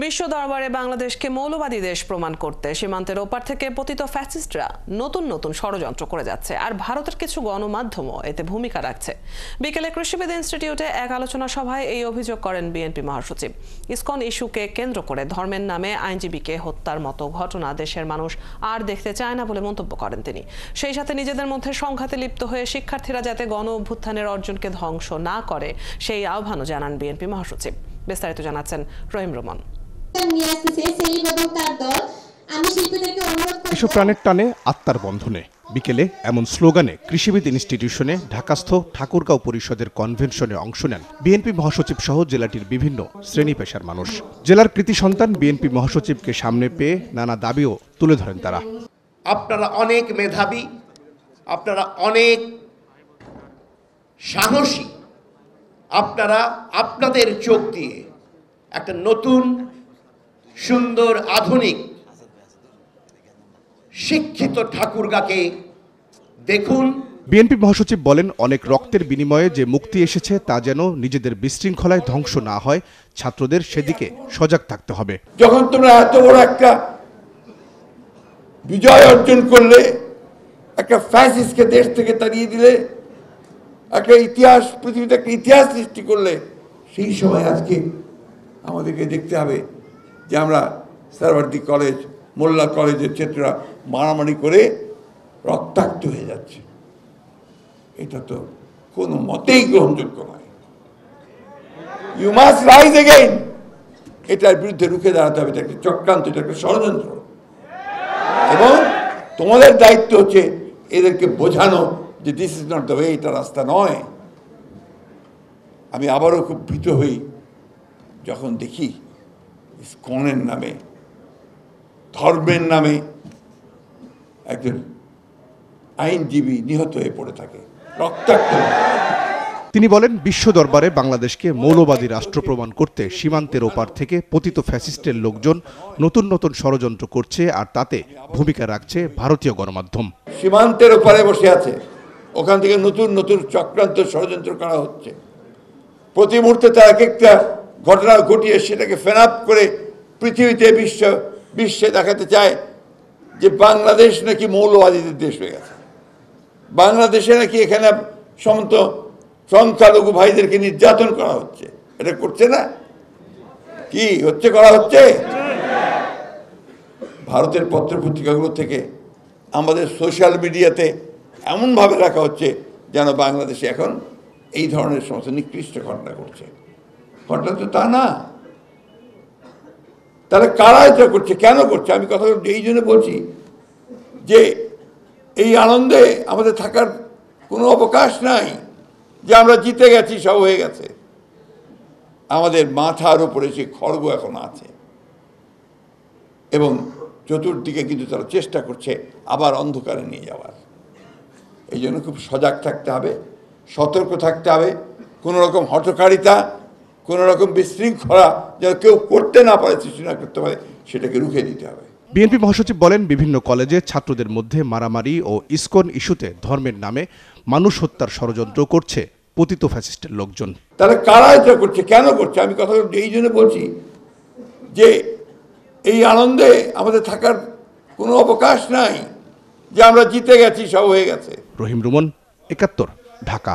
বিশ্ব দরবারে বাংলাদেশকে মৌলবাদী দেশ প্রমাণ করতে সীমান্তের ওপার থেকে পতিত ফ্যাসিস্টরা নতুন নতুন ষড়যন্ত্র করে যাচ্ছে, আর ভারতের কিছু গণমাধ্যমও এতে ভূমিকা রাখছে। বিকেলে কৃষিবিদ ইনস্টিটিউটে এক আলোচনা সভায় এই অভিযোগ করেন বিএনপি মহাসচিব। ইসকন ইস্যুকে কেন্দ্র করে ধর্মের নামে আইনজীবীকে হত্যার মতো ঘটনা দেশের মানুষ আর দেখতে চায় না বলে মন্তব্য করেন তিনি। সেই সাথে নিজেদের মধ্যে সংঘাতে লিপ্ত হয়ে শিক্ষার্থীরা যাতে গণ অভ্যুত্থানের অর্জনকে ধ্বংস না করে সেই আহ্বানও জানান বিএনপি মহাসচিব। বিস্তারিত জানাচ্ছেন রহিম রোমান। এসব প্রাণের টানে আত্মার বন্ধনে বিকেলে এমন স্লোগানে কৃষিবিদ ইনস্টিটিউশনে ঢাকাস্থ ঠাকুরগাঁও পরিষদের কনভেনশনে অংশ নেন বিএনপি মহাসচিব সহ জেলাটির বিভিন্ন শ্রেণী পেশার মানুষ। জেলার কৃতি সন্তান বিএনপি মহাসচিবকে সামনে পেয়ে নানা দাবিও তুলে ধরেন তারা। আপনারা অনেক মেধাবী, আপনারা অনেক সাহসী, আপনারা আপনাদের চোখ দিয়ে একটা নতুন সুন্দর আধুনিক শিক্ষিত ঠাকুরগাঁকে দেখুন। বিএনপি মহাসচিব বলেন, অনেক রক্তের বিনিময়ে যে মুক্তি এসেছে তা যেন নিজেদের বিশৃঙ্খলায় ধ্বংস না হয়, ছাত্রদের সেদিকে সজাগ থাকতে হবে। যখন তোমরা এত বড় একটা বিজয় অর্জন করলে, একটা ফ্যাসিস্টকে দেশ থেকে তাড়িয়ে দিলে, একটা ইতিহাস, পৃথিবীতে একটা ইতিহাস সৃষ্টি করলে, সেই সময় আজকে আমাদেরকে দেখতে হবে যে আমরা সারওয়ার্দী কলেজ, মোল্লা কলেজের ছাত্ররা মারামারি করে রক্তাক্ত হয়ে যাচ্ছে। এটা তো কোনো মতেই গ্রহণযোগ্য নয়। You must rise again. এটার বিরুদ্ধে রুখে দাঁড়াতে হবে। এটা একটা চক্রান্ত, এটা একটা ষড়যন্ত্র, এবং তোমাদের দায়িত্ব হচ্ছে এদেরকে বোঝানো যে this is not the way, এটা রাস্তা নয়। আমি আবারও খুব ভীত হই যখন দেখি ইসকনের নামে, ধর্মের নামে একজন আইনজীবী নিহত হয়ে পড়ে থাকে, রক্তাক্ত। তিনি বলেন, বিশ্ব দরবারে বাংলাদেশকে মৌলবাদী রাষ্ট্র প্রমাণ করতে সীমান্তের ওপার থেকে পতিত ফ্যাসিস্টের লোকজন নতুন নতুন ষড়যন্ত্র করছে, আর তাতে ভূমিকা রাখছে ভারতীয় গণমাধ্যম। সীমান্তের ওপারে বসে আছে, ওখান থেকে নতুন নতুন চক্রান্ত ষড়যন্ত্র করা হচ্ছে। প্রতি মুহূর্তে তারা এক একটা ঘটনা ঘটিয়ে সেটাকে ফেনাপ করে পৃথিবীতে বিশ্বে দেখাতে চায় যে বাংলাদেশ নাকি মৌলবাদীদের দেশ হয়ে গেছে, বাংলাদেশে নাকি এখানে সমস্ত সংখ্যালঘু ভাইদেরকে নির্যাতন করা হচ্ছে। এটা করছে না কি হচ্ছে, করা হচ্ছে। ভারতের পত্রপত্রিকাগুলো থেকে আমাদের সোশ্যাল মিডিয়াতে এমনভাবে রাখা হচ্ছে যেন বাংলাদেশে এখন এই ধরনের সমস্ত নিকৃষ্ট ঘটনা ঘটছে। ঘটনা তো তা না। তাহলে কারা এটা করছে, কেন করছে? আমি কথা এই জন্য বলছি যে এই আনন্দে আমাদের থাকার কোনো অবকাশ নাই যে আমরা জিতে গেছি, সব হয়ে গেছে। আমাদের মাথার উপরে সে খড়গ এখন আছে, এবং চতুর্দিকে কিন্তু তারা চেষ্টা করছে আবার অন্ধকারে নিয়ে যাওয়ার। এই জন্য খুব সজাগ থাকতে হবে, সতর্ক থাকতে হবে। কোনো রকম হঠকারিতা, কোনো রকম বিশৃঙ্খলা যেন কেউ করতে না পারে, সৃষ্টি না করতে পারে, সেটাকে রুখে দিতে হবে। বিএনপি মহাসচিব বলেন, বিভিন্ন কলেজে ছাত্রদের মধ্যে মারামারি ও ইসকন ইস্যুতে ধর্মের নামে মানুষ হত্যার ষড়যন্ত্র করছে পতিত ফ্যাসিস্টের লোকজন। তাহলে কারা এটা করছে, কেন করছে? আমি কথা এই জন্য বলছি যে এই আনন্দে আমাদের থাকার কোনো অবকাশ নাই যে আমরা জিতে গেছি, সব হয়ে গেছে। রহিম রুমন, ৭১, ঢাকা।